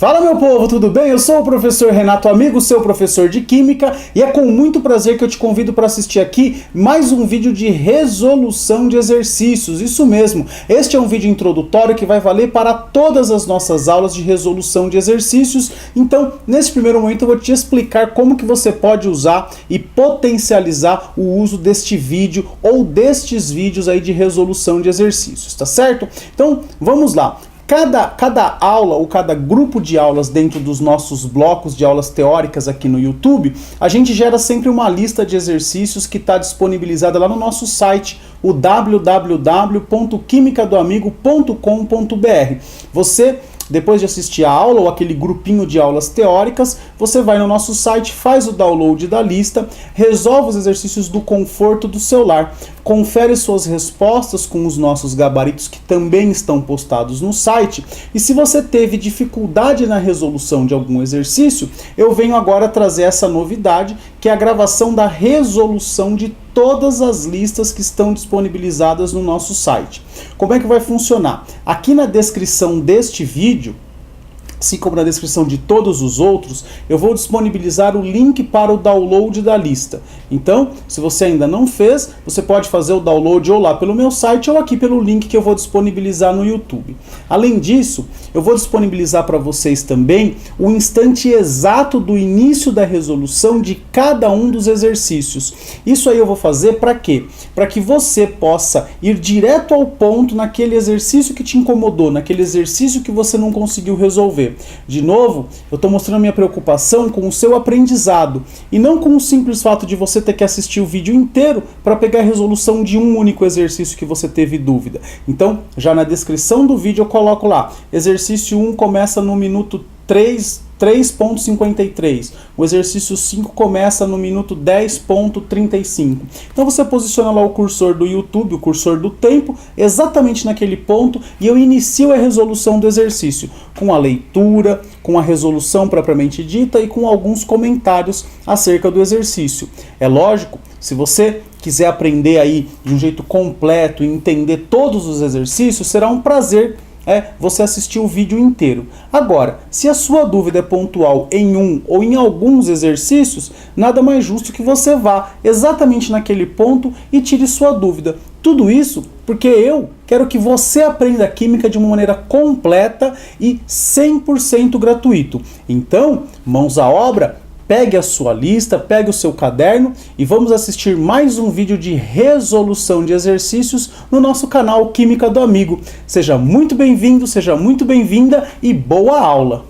Fala meu povo, tudo bem? Eu sou o professor Renato Amigo, seu professor de Química, e é com muito prazer que eu te convido para assistir aqui mais um vídeo de resolução de exercícios. Isso mesmo, este é um vídeo introdutório que vai valer para todas as nossas aulas de resolução de exercícios. Então, nesse primeiro momento eu vou te explicar como que você pode usar e potencializar o uso deste vídeo ou destes vídeos aí de resolução de exercícios, tá certo? Então, vamos lá. Cada aula ou cada grupo de aulas dentro dos nossos blocos de aulas teóricas aqui no YouTube, a gente gera sempre uma lista de exercícios que está disponibilizada lá no nosso site, o www.quimicadoamigo.com.br. Você, depois de assistir a aula ou aquele grupinho de aulas teóricas, você vai no nosso site, faz o download da lista, resolve os exercícios do conforto do seu lar, confere suas respostas com os nossos gabaritos que também estão postados no site, e se você teve dificuldade na resolução de algum exercício, eu venho agora trazer essa novidade, que é a gravação da resolução de todas as listas que estão disponibilizadas no nosso site. Como é que vai funcionar? Aqui na descrição deste vídeo, assim como na descrição de todos os outros, eu vou disponibilizar o link para o download da lista. Então, se você ainda não fez, você pode fazer o download ou lá pelo meu site ou aqui pelo link que eu vou disponibilizar no YouTube. Além disso, eu vou disponibilizar para vocês também o instante exato do início da resolução de cada um dos exercícios. Isso aí eu vou fazer para quê? Para que você possa ir direto ao ponto naquele exercício que te incomodou, naquele exercício que você não conseguiu resolver. De novo, eu estou mostrando a minha preocupação com o seu aprendizado e não com o simples fato de você ter que assistir o vídeo inteiro para pegar a resolução de um único exercício que você teve dúvida. Então, já na descrição do vídeo eu coloco lá, exercício 1 começa no minuto 3.53. O exercício 5 começa no minuto 10.35. Então você posiciona lá o cursor do YouTube, o cursor do tempo, exatamente naquele ponto, e eu inicio a resolução do exercício, com a leitura, com a resolução propriamente dita e com alguns comentários acerca do exercício. É lógico, se você quiser aprender aí de um jeito completo e entender todos os exercícios, será um prazer você assistir o vídeo inteiro. Agora, se a sua dúvida é pontual em um ou em alguns exercícios, nada mais justo que você vá exatamente naquele ponto e tire sua dúvida. Tudo isso porque eu quero que você aprenda química de uma maneira completa e 100% gratuito. Então, mãos à obra, pegue a sua lista, pegue o seu caderno e vamos assistir mais um vídeo de resolução de exercícios no nosso canal Química do Amigo. Seja muito bem-vindo, seja muito bem-vinda e boa aula!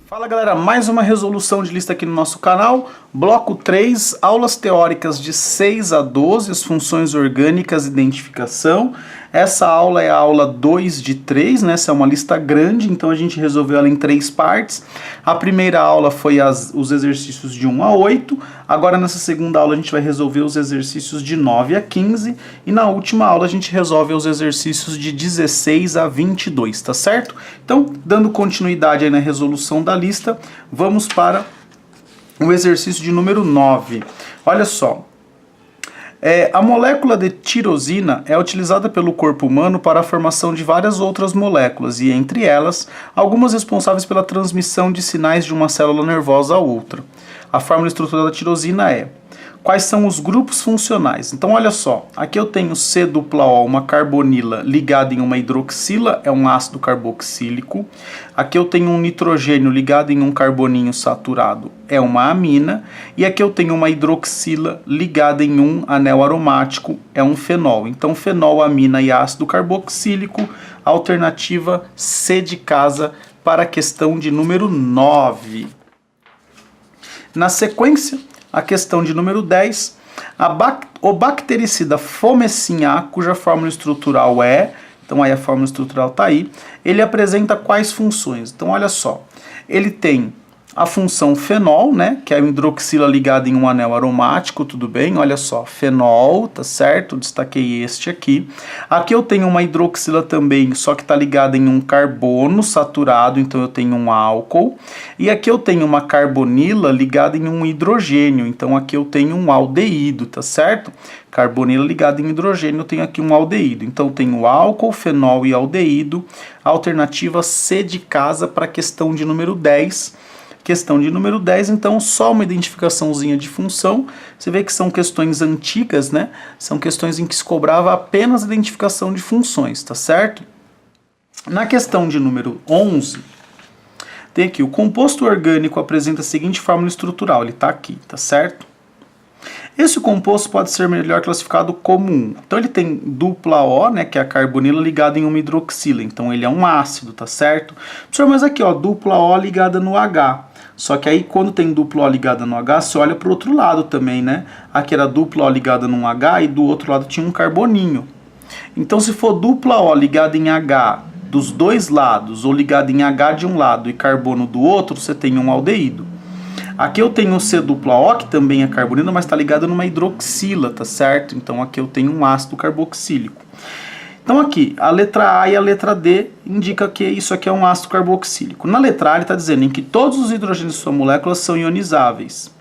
Fala galera, mais uma resolução de lista aqui no nosso canal, bloco 3, aulas teóricas de 6 a 12, as funções orgânicas e identificação. Essa aula é a aula 2 de 3, né? Essa é uma lista grande, então a gente resolveu ela em 3 partes. A primeira aula foi os exercícios de 1 a 8, agora nessa segunda aula a gente vai resolver os exercícios de 9 a 15, e na última aula a gente resolve os exercícios de 16 a 22, tá certo? Então, dando continuidade aí na resolução da lista, vamos para o exercício de número 9. Olha só. A molécula de tirosina é utilizada pelo corpo humano para a formação de várias outras moléculas, e entre elas, algumas responsáveis pela transmissão de sinais de uma célula nervosa a outra. A fórmula estrutural da tirosina é: quais são os grupos funcionais? Então olha só, aqui eu tenho C-O, uma carbonila ligada em uma hidroxila, é um ácido carboxílico. Aqui eu tenho um nitrogênio ligado em um carboninho saturado, é uma amina. E aqui eu tenho uma hidroxila ligada em um anel aromático, é um fenol. Então fenol, amina e ácido carboxílico, alternativa C de casa para a questão de número 9. Na sequência, a questão de número 10, o bactericida Fomecin A, cuja fórmula estrutural é, então aí a fórmula estrutural está aí, ele apresenta quais funções? Então olha só, ele tem a função fenol, né, que é a hidroxila ligada em um anel aromático, tudo bem? Olha só, fenol, tá certo? Destaquei este aqui. Aqui eu tenho uma hidroxila também, só que está ligada em um carbono saturado, então eu tenho um álcool. E aqui eu tenho uma carbonila ligada em um hidrogênio, então aqui eu tenho um aldeído, tá certo? Carbonila ligada em hidrogênio, eu tenho aqui um aldeído. Então eu tenho álcool, fenol e aldeído. Alternativa C de casa para a questão de número 10. Questão de número 10, então, só uma identificaçãozinha de função. Você vê que são questões antigas, né? São questões em que se cobrava apenas identificação de funções, tá certo? Na questão de número 11, tem aqui, o composto orgânico apresenta a seguinte fórmula estrutural, ele tá aqui, tá certo? Esse composto pode ser melhor classificado como um. Então ele tem dupla O, né, que é a carbonila ligada em uma hidroxila. Então ele é um ácido, tá certo? Professor, mas aqui, ó, dupla O ligada no H. Só que aí quando tem dupla O ligada no H, você olha para o outro lado também, né? Aqui era dupla O ligada num H e do outro lado tinha um carboninho. Então se for dupla O ligada em H dos dois lados, ou ligada em H de um lado e carbono do outro, você tem um aldeído. Aqui eu tenho C dupla O, que também é carbonila, mas está ligado numa hidroxila, tá certo? Então aqui eu tenho um ácido carboxílico. Então aqui, a letra A e a letra D indica que isso aqui é um ácido carboxílico. Na letra A ele está dizendo em que todos os hidrogênios de sua molécula são ionizáveis.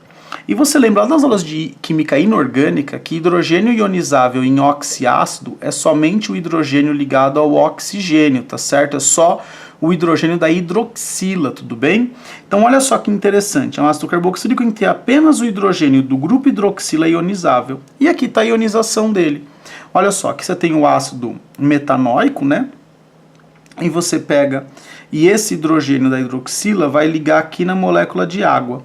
E você lembra lá das aulas de química inorgânica que hidrogênio ionizável em oxiácido é somente o hidrogênio ligado ao oxigênio, tá certo? É só o hidrogênio da hidroxila, tudo bem? Então olha só que interessante, é um ácido carboxílico em que tem apenas o hidrogênio do grupo hidroxila ionizável. E aqui está a ionização dele. Olha só, aqui você tem o ácido metanóico, né? E você pega, e esse hidrogênio da hidroxila vai ligar aqui na molécula de água.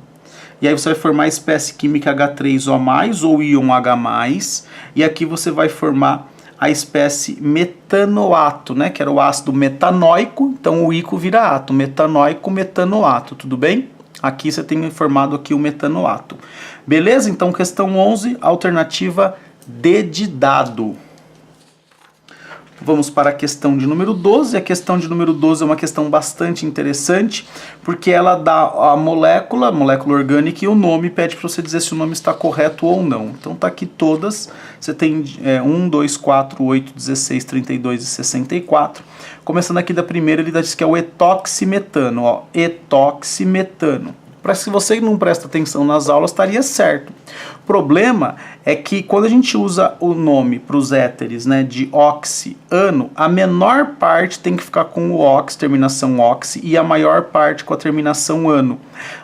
E aí você vai formar a espécie química H3O+, ou íon H+, e aqui você vai formar a espécie metanoato, né, que era o ácido metanóico, então o ico vira ato, metanóico, metanoato, tudo bem? Aqui você tem formado aqui o metanoato. Beleza? Então questão 11, alternativa D de dado. Vamos para a questão de número 12. A questão de número 12 é uma questão bastante interessante, porque ela dá a molécula orgânica e o nome, pede para você dizer se o nome está correto ou não. Então tá aqui todas, você tem 1, 2, 4, 8, 16, 32 e 64. Começando aqui da primeira, ele diz que é o etoximetano, ó, etoximetano. Para se você não presta atenção nas aulas, estaria certo. O problema é que quando a gente usa o nome para os éteres, né, de oxi-ano, a menor parte tem que ficar com o ox, terminação oxi, e a maior parte com a terminação ano.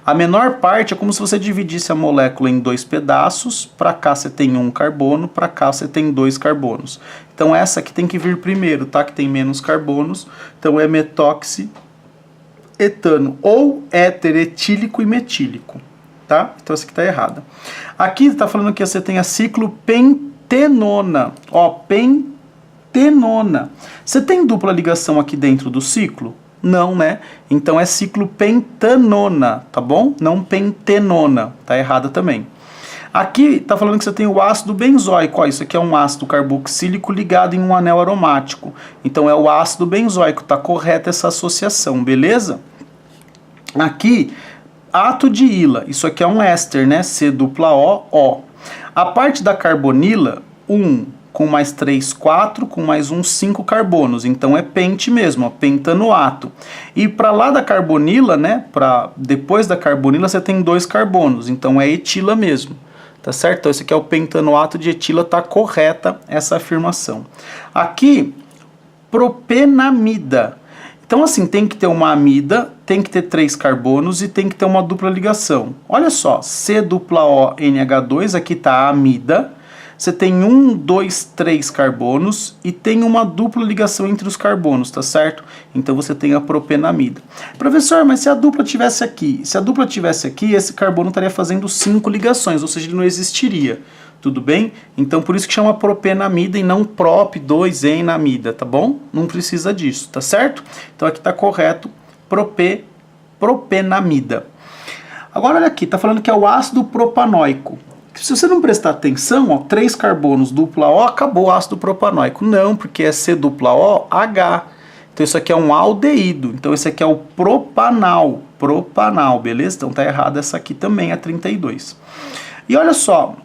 A menor parte é como se você dividisse a molécula em dois pedaços, para cá você tem um carbono, para cá você tem dois carbonos. Então essa aqui tem que vir primeiro, tá? Que tem menos carbonos, então é metoxi etano, ou éter etílico e metílico, tá? Então essa aqui tá errada. Aqui está falando que você tem a ciclopentenona, ó, pentenona. Você tem dupla ligação aqui dentro do ciclo? Não, né? Então é ciclopentanona, tá bom? Não pentenona, tá errada também. Aqui está falando que você tem o ácido benzoico. Ó, isso aqui é um ácido carboxílico ligado em um anel aromático. Então é o ácido benzoico. Está correta essa associação, beleza? Aqui, ato de ila. Isso aqui é um éster, né? C dupla O, O. A parte da carbonila, 1 com mais 3, 4, com mais 1, 5 carbonos. Então é pente mesmo, ó, pentanoato. E para lá da carbonila, né? Depois da carbonila você tem 2 carbonos. Então é etila mesmo. Tá certo? Então esse aqui é o pentanoato de etila, tá correta essa afirmação. Aqui, propenamida. Então assim, tem que ter uma amida, tem que ter 3 carbonos e tem que ter uma dupla ligação. Olha só, C dupla O NH2, aqui tá a amida. Você tem 1, 2, 3 carbonos e tem uma dupla ligação entre os carbonos, tá certo? Então você tem a propenamida. Professor, mas se a dupla tivesse aqui? Se a dupla tivesse aqui, esse carbono estaria fazendo 5 ligações, ou seja, ele não existiria. Tudo bem? Então por isso que chama propenamida e não prop2-enamida, tá bom? Não precisa disso, tá certo? Então aqui tá correto, propenamida. Agora olha aqui, tá falando que é o ácido propanóico. Se você não prestar atenção, ó, 3 carbonos dupla O, acabou o ácido propanóico. Não, porque é C dupla O, H. Então isso aqui é um aldeído. Então esse aqui é o propanal. Propanal, beleza? Então tá errado essa aqui também, a 32. E olha só,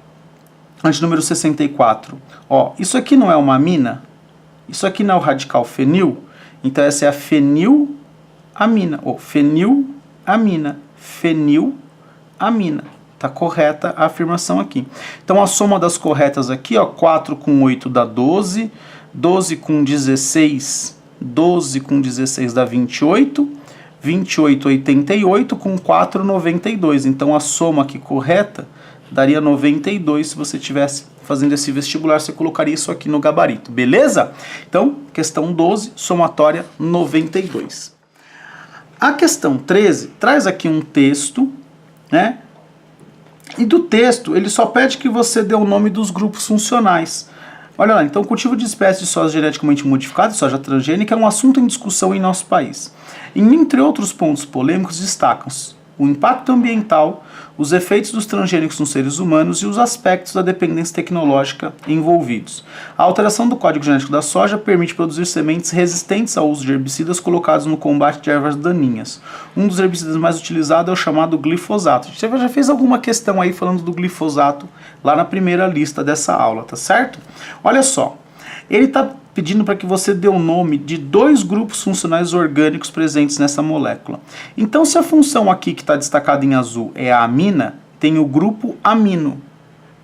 antínúmero 64. Ó, isso aqui não é uma amina? Isso aqui não é o radical fenil? Então essa é a fenilamina. Ou fenilamina. Fenilamina. Tá correta a afirmação aqui. Então a soma das corretas aqui, ó, 4 com 8 dá 12, 12 com 16, 12 com 16 dá 28, 28, 88, com 4, 92. Então a soma aqui correta daria 92. Se você estivesse fazendo esse vestibular, você colocaria isso aqui no gabarito, beleza? Então, questão 12, somatória 92. A questão 13 traz aqui um texto, né? E do texto, ele só pede que você dê o nome dos grupos funcionais. Olha lá, então o cultivo de espécies de soja geneticamente modificada, soja transgênica, é um assunto em discussão em nosso país. E, entre outros pontos polêmicos, destacam-se o impacto ambiental, os efeitos dos transgênicos nos seres humanos e os aspectos da dependência tecnológica envolvidos. A alteração do código genético da soja permite produzir sementes resistentes ao uso de herbicidas colocados no combate de ervas daninhas. Um dos herbicidas mais utilizados é o chamado glifosato. Você já fez alguma questão aí falando do glifosato lá na primeira lista dessa aula, tá certo? Olha só, ele está pedindo para que você dê o nome de 2 grupos funcionais orgânicos presentes nessa molécula. Então, se a função aqui que está destacada em azul é a amina, tem o grupo amino,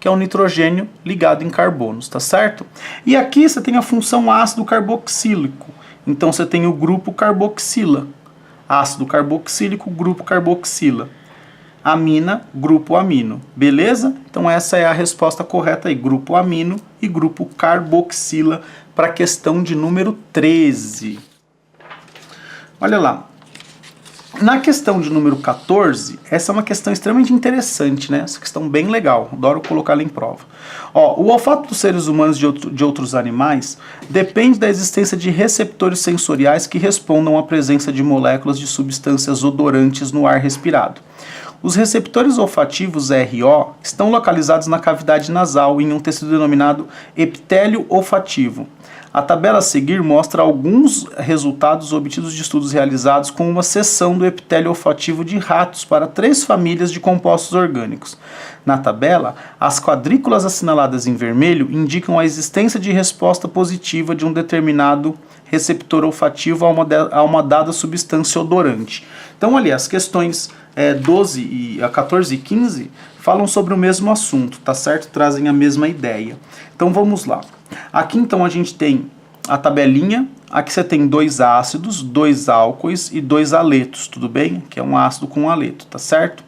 que é o nitrogênio ligado em carbonos, tá certo? E aqui você tem a função ácido carboxílico. Então, você tem o grupo carboxila. Ácido carboxílico, grupo carboxila. Amina, grupo amino. Beleza? Então essa é a resposta correta aí. Grupo amino e grupo carboxila para a questão de número 13. Olha lá. Na questão de número 14, essa é uma questão extremamente interessante, né? Essa questão bem legal. Adoro colocá-la em prova. Ó, o olfato dos seres humanos e de outros animais depende da existência de receptores sensoriais que respondam à presença de moléculas de substâncias odorantes no ar respirado. Os receptores olfativos RO estão localizados na cavidade nasal em um tecido denominado epitélio olfativo. A tabela a seguir mostra alguns resultados obtidos de estudos realizados com uma seção do epitélio olfativo de ratos para 3 famílias de compostos orgânicos. Na tabela, as quadrículas assinaladas em vermelho indicam a existência de resposta positiva de um determinado receptor olfativo a uma dada substância odorante. Então, ali, as questões 14 e 15 falam sobre o mesmo assunto, tá certo? Trazem a mesma ideia. Então, vamos lá. Aqui, então, a gente tem a tabelinha. Aqui você tem 2 ácidos, 2 álcoois e 2 aletos, tudo bem? Que é um ácido com um aleto, tá certo?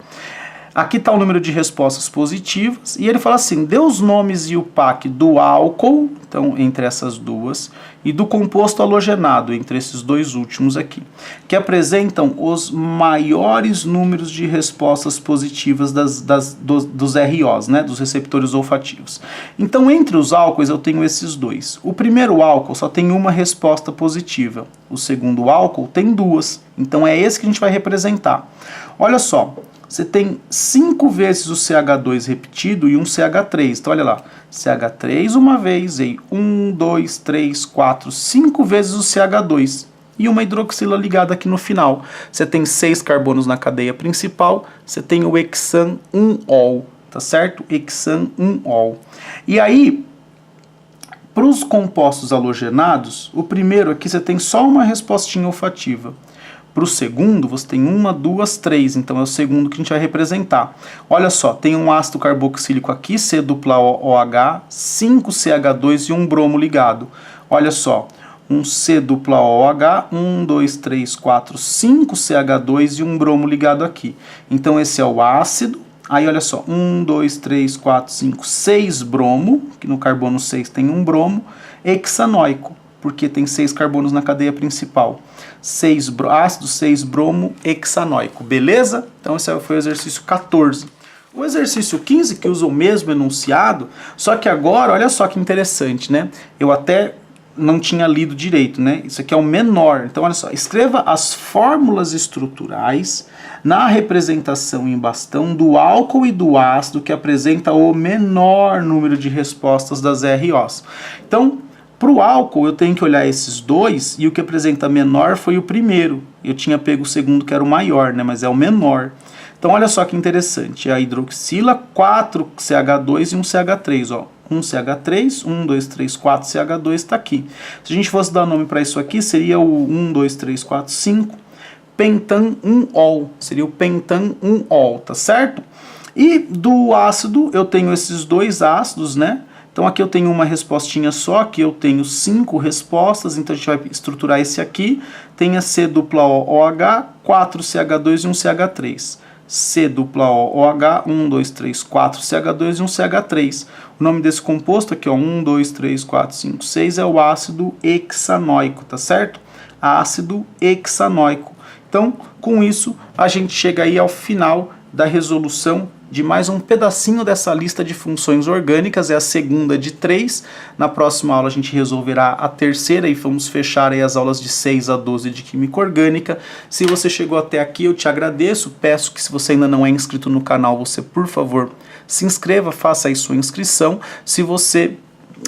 Aqui está o número de respostas positivas, e ele fala assim, dê os nomes e o PAC do álcool, então entre essas duas, e do composto halogenado, entre esses 2 últimos aqui, que apresentam os maiores números de respostas positivas dos ROs, né, dos receptores olfativos. Então, entre os álcoois eu tenho esses 2. O primeiro álcool só tem uma resposta positiva, o segundo álcool tem 2, então é esse que a gente vai representar. Olha só, você tem 5 vezes o CH2 repetido e um CH3. Então, olha lá. CH3 uma vez, e 1, 2, 3, 4, 5 vezes o CH2. E uma hidroxila ligada aqui no final. Você tem 6 carbonos na cadeia principal. Você tem o hexan 1-ol. Tá certo? Hexan 1-ol. E aí, para os compostos halogenados, o primeiro aqui você tem só uma respostinha olfativa. Para o segundo, você tem 1, 2, 3, então é o segundo que a gente vai representar. Olha só, tem um ácido carboxílico aqui, C-OH, 5 CH2 e um bromo ligado. Olha só, um C-OH, 1, 2, 3, 4, 5 CH2 e um bromo ligado aqui. Então esse é o ácido. Aí olha só, 1, 2, 3, 4, 5, 6 bromo, que no carbono 6 tem um bromo, hexanoico, porque tem 6 carbonos na cadeia principal. 6 ácido, 6 bromo, hexanoico, beleza? Então esse foi o exercício 14. O exercício 15, que usa o mesmo enunciado, só que agora, olha só que interessante, né? Eu até não tinha lido direito, né? Isso aqui é o menor. Então, olha só, escreva as fórmulas estruturais na representação em bastão do álcool e do ácido que apresenta o menor número de respostas das ROs. Então, Para o álcool, eu tenho que olhar esses dois, e o que apresenta menor foi o primeiro. Eu tinha pego o segundo, que era o maior, né? Mas é o menor. Então, olha só que interessante. A hidroxila, 4CH2 e um CH3, ó. 1CH3, 1, 2, 3, 4 CH2 está aqui. Se a gente fosse dar nome para isso aqui, seria o 1, 2, 3, 4, 5, pentan-1-ol. Seria o pentan-1-ol, tá certo? E do ácido, eu tenho esses dois ácidos, né? Então aqui eu tenho uma respostinha só, aqui eu tenho 5 respostas, então a gente vai estruturar esse aqui. Tem a C-OH, 4CH2 e um CH3. C-OH, 1, 2, 3, 4 CH2 e um CH3. O nome desse composto aqui, ó, 1, 2, 3, 4, 5, 6, é o ácido hexanoico, tá certo? Ácido hexanoico. Então, com isso, a gente chega aí ao final da resolução de mais um pedacinho dessa lista de funções orgânicas, é a segunda de 3. Na próxima aula a gente resolverá a terceira e vamos fechar aí as aulas de 6 a 12 de Química Orgânica. Se você chegou até aqui, eu te agradeço. Peço que, se você ainda não é inscrito no canal, você, por favor, se inscreva, faça aí sua inscrição. Se você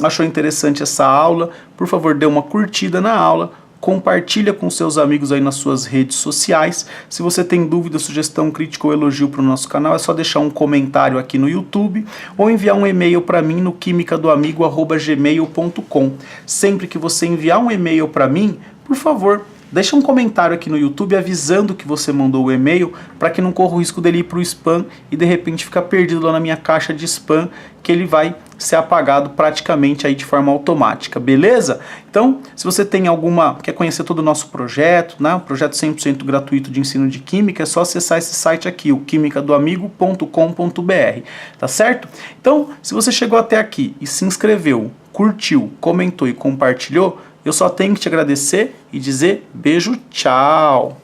achou interessante essa aula, por favor, dê uma curtida na aula. Compartilha com seus amigos aí nas suas redes sociais. Se você tem dúvida, sugestão, crítica ou elogio para o nosso canal, é só deixar um comentário aqui no YouTube ou enviar um e-mail para mim no quimicadoamigo@gmail.com. Sempre que você enviar um e-mail para mim, por favor, deixa um comentário aqui no YouTube avisando que você mandou o e-mail, para que não corra o risco dele ir para o spam e de repente ficar perdido lá na minha caixa de spam, que ele vai ser apagado praticamente aí de forma automática, beleza? Então, se você tem quer conhecer todo o nosso projeto, né, um projeto 100% gratuito de ensino de Química, é só acessar esse site aqui, o quimicadoamigo.com.br, tá certo? Então, se você chegou até aqui e se inscreveu, curtiu, comentou e compartilhou, eu só tenho que te agradecer e dizer beijo, tchau!